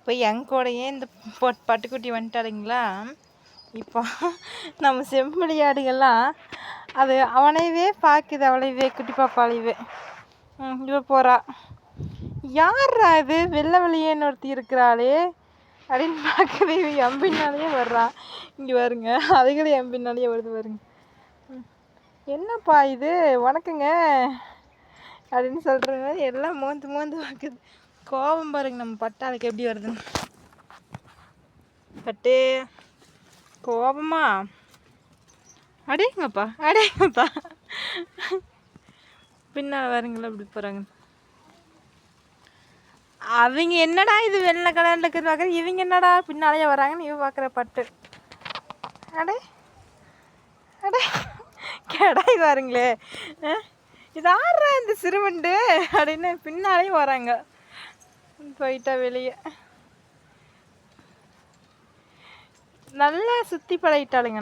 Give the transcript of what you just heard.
இப்போ என் கூடயே இந்த பட்டுக்குட்டி வந்துட்டாளுங்களா. இப்போ நம்ம செம்மறி ஆடுகள்லாம் அது அவனையவே பார்க்குது, அவளையவே குட்டி பாப்பாளையவே. இவ போகிறா. யார்ரா இது வெள்ளை வெளியேன்னு ஒருத்தி இருக்கிறாளே அப்படின்னு பார்க்குது. இவ என் பின்னாலேயே வர்றா. இங்கே வருங்க, அதுகளும் என் பின்னாலேயே வருது பாருங்க. என்னப்பா இது வணக்கங்க அப்படின்னு சொல்கிற மாதிரி எல்லாம் மோந்து மோந்து பார்க்குது. கோபம் பாருங்க நம்ம பட்டாளுக்கு எப்படி வருதுன்னு. பட்டு கோபமா அடேங்கப்பா அடேங்கப்பா. பின்னால் வருங்களா இப்படி போகிறாங்க. அவங்க என்னடா இது வெள்ளை கலரில் இருக்கிறது பார்க்குற, இவங்க என்னடா பின்னாலேயே வராங்கன்னு இவ பார்க்குற பட்டு. அடே அடே கெடாய் பாருங்களே, இது ஆடுறா இந்த சிறுவண்டு அப்படின்னு பின்னாலேயும் வராங்க. போயிட்டா வெளியே. நல்லா சுற்றி பழகிட்டாளுங்கண்ணா.